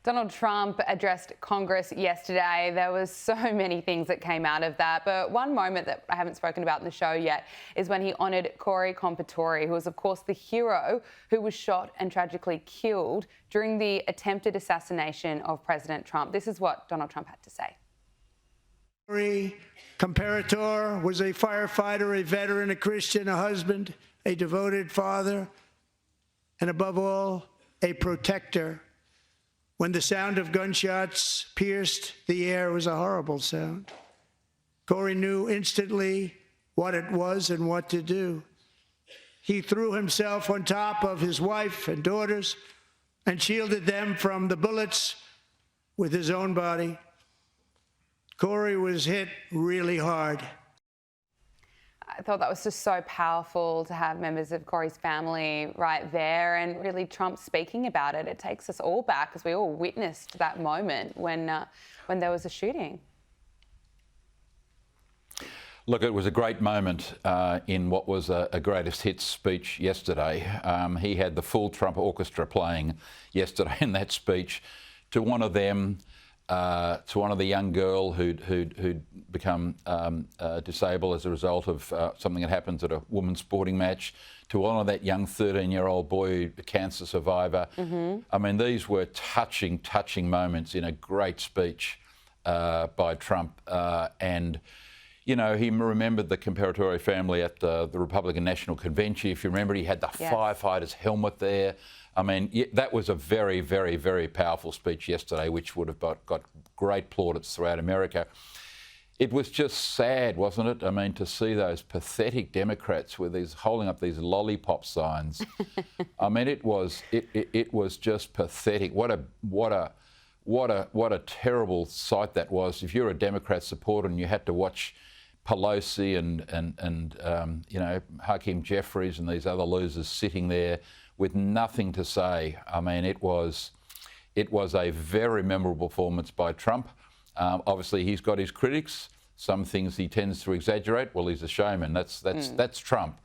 Donald Trump addressed Congress yesterday. There was so many things that came out of that, but one moment that I haven't spoken about in the show yet is when he honoured Corey Comperatore, who was, of course, the hero who was shot and tragically killed during the attempted assassination of President Trump. This is what Donald Trump had to say. Corey Comperatore was a firefighter, a veteran, a Christian, a husband, a devoted father, and above all, a protector. When the sound of gunshots pierced the air, it was a horrible sound. Corey knew instantly what it was and what to do. He threw himself on top of his wife and daughters and shielded them from the bullets with his own body. Corey was hit really hard. I thought that was just so powerful to have members of Corey's family right there, and really Trump speaking about it. It takes us all back because we all witnessed that moment when there was a shooting. Look, it was a great moment in what was a greatest hits speech yesterday. He had the full Trump orchestra playing yesterday in that speech to one of them. To one of the young girl who'd become disabled as a result of something that happens at a women's sporting match, to one of that young 13-year-old boy, a cancer survivor. I mean, these were touching moments in a great speech by Trump. And, you know, he remembered the Comperatore family at the Republican National Convention. If you remember, he had the firefighter's helmet there. I mean, that was a very, very, very powerful speech yesterday, which would have got great plaudits throughout America. It was just sad, wasn't it? I mean, to see those pathetic Democrats with these holding up these lollipop signs. I mean, it was just pathetic. What a terrible sight that was. If you're a Democrat supporter and you had to watch Pelosi and you know, Hakeem Jeffries and these other losers sitting there with nothing to say. I mean, it was a very memorable performance by Trump. Obviously, he's got his critics. Some things he tends to exaggerate. Well, he's a showman. That's Trump.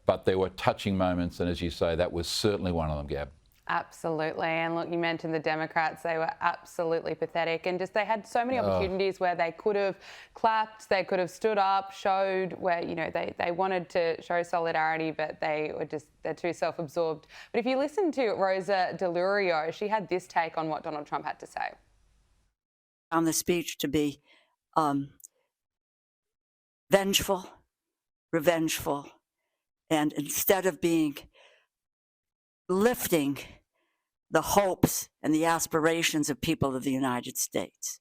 But there were touching moments, and as you say, that was certainly one of them, Gab. Absolutely. And look, you mentioned the Democrats. They were absolutely pathetic, and just they had so many opportunities where they could have clapped, they could have stood up, showed where, you know, they wanted to show solidarity, but they're too self-absorbed. But if you listen to Rosa DeLurio, she had this take on what Donald Trump had to say. I found the speech to be vengeful, revengeful, and instead of being lifting the hopes and the aspirations of people of the United States,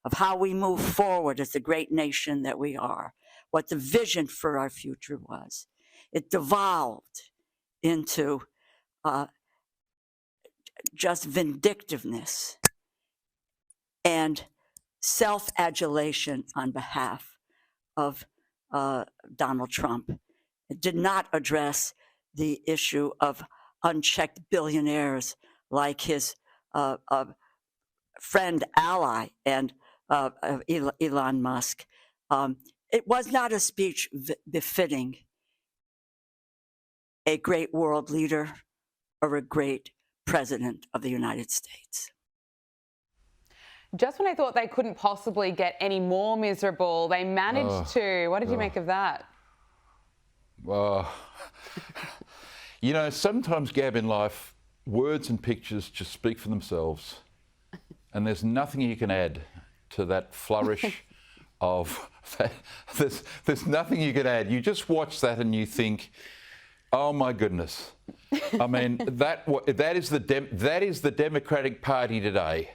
of how we move forward as the great nation that we are, what the vision for our future was. It devolved into just vindictiveness and self-adulation on behalf of Donald Trump. It did not address the issue of unchecked billionaires like his friend, ally, and Elon Musk. It was not a speech befitting a great world leader or a great president of the United States. Just when I thought they couldn't possibly get any more miserable, they managed to. What did you make of that? Well, you know, sometimes, Gab, in life, words and pictures just speak for themselves. And there's nothing you can add to that flourish of that. There's nothing you can add. You just watch that and you think, oh my goodness. I mean, that is the Democratic Party today.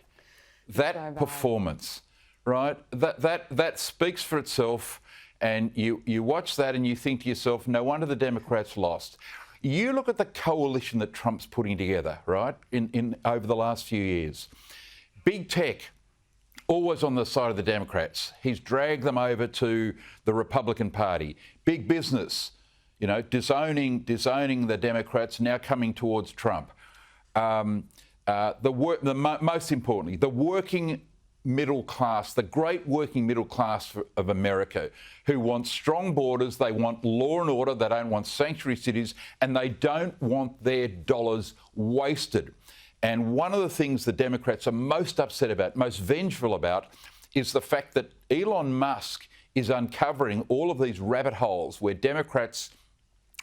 That so performance, right? That speaks for itself. And you watch that and you think to yourself, no wonder the Democrats lost. You look at the coalition that Trump's putting together, right, in over the last few years. Big tech, always on the side of the Democrats. He's dragged them over to the Republican Party. Big business, you know, disowning the Democrats, now coming towards Trump. Most importantly, the working middle class, the great working middle class of America, who want strong borders, they want law and order, they don't want sanctuary cities, and they don't want their dollars wasted. And one of the things the Democrats are most upset about, most vengeful about, is the fact that Elon Musk is uncovering all of these rabbit holes where Democrats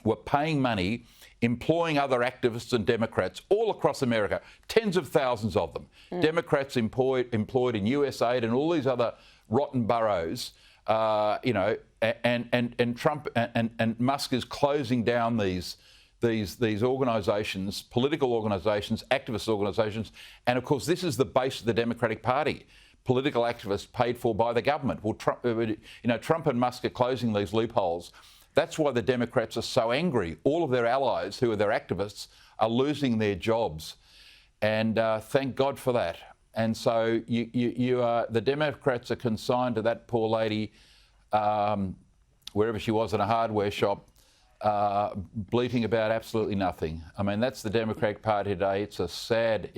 were paying money, employing other activists and Democrats all across America, tens of thousands of them. Democrats employed in USAID and all these other rotten boroughs, and Trump and Musk is closing down these organisations, political organisations, activist organisations, and of course this is the base of the Democratic Party. Political activists paid for by the government. Well, Trump and Musk are closing these loopholes. That's why the Democrats are so angry. All of their allies, who are their activists, are losing their jobs, and thank God for that. And so the Democrats are consigned to that poor lady, wherever she was in a hardware shop, bleating about absolutely nothing. I mean, that's the Democratic Party today. It's a sad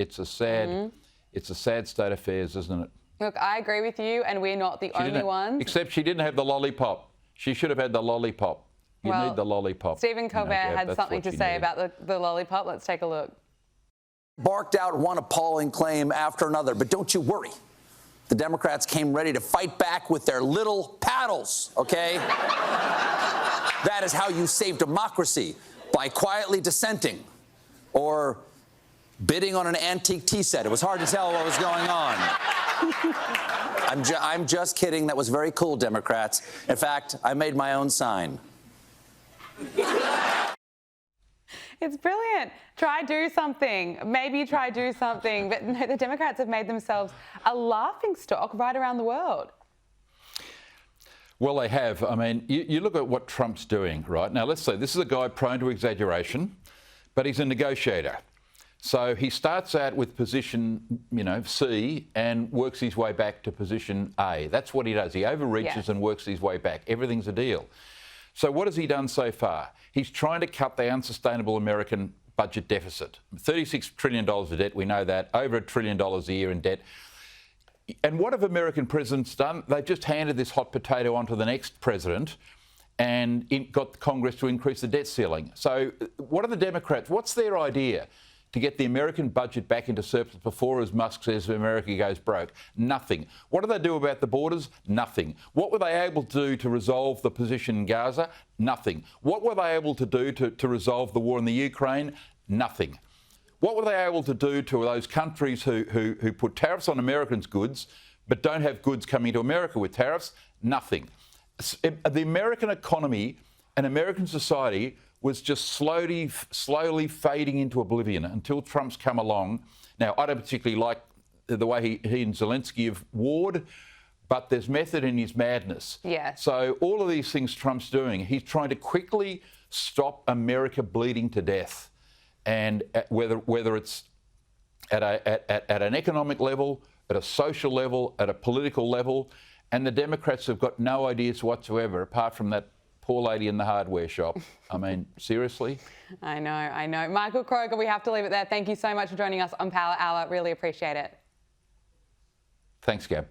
state of affairs, isn't it? Look, I agree with you, and we're not the only ones. Except she didn't have the lollipop. She should have had the lollipop. You need the lollipop. Stephen Colbert had something to say about the lollipop. Let's take a look. Barked out one appalling claim after another, but don't you worry. The Democrats came ready to fight back with their little paddles, okay? That is how you save democracy, by quietly dissenting or bidding on an antique tea set. It was hard to tell what was going on. I'm just kidding. That was very cool, Democrats. In fact, I made my own sign. It's brilliant. Try do something. Maybe try do something. But no, the Democrats have made themselves a laughing stock right around the world. Well, they have. I mean, you look at what Trump's doing, right? Now, let's say this is a guy prone to exaggeration, but he's a negotiator. So he starts out with position, C, and works his way back to position A. That's what he does. He overreaches and works his way back. Everything's a deal. So what has he done so far? He's trying to cut the unsustainable American budget deficit. $36 trillion of debt, we know that. Over $1 trillion a year in debt. And what have American presidents done? They've just handed this hot potato on to the next president and got Congress to increase the debt ceiling. So what are the Democrats? What's their idea to get the American budget back into surplus before, as Musk says, America goes broke? Nothing. What do they do about the borders? Nothing. What were they able to do to resolve the position in Gaza? Nothing. What were they able to do to resolve the war in the Ukraine? Nothing. What were they able to do to those countries who put tariffs on Americans' goods but don't have goods coming to America with tariffs? Nothing. The American economy and American society was just slowly fading into oblivion until Trump's come along. Now, I don't particularly like the way he and Zelensky have warred, but there's method in his madness. Yeah. So all of these things Trump's doing, he's trying to quickly stop America bleeding to death. And whether it's at an economic level, at a social level, at a political level, and the Democrats have got no ideas whatsoever, apart from that poor lady in the hardware shop. I mean, seriously? I know. Michael Kroger, we have to leave it there. Thank you so much for joining us on Power Hour. Really appreciate it. Thanks, Gab.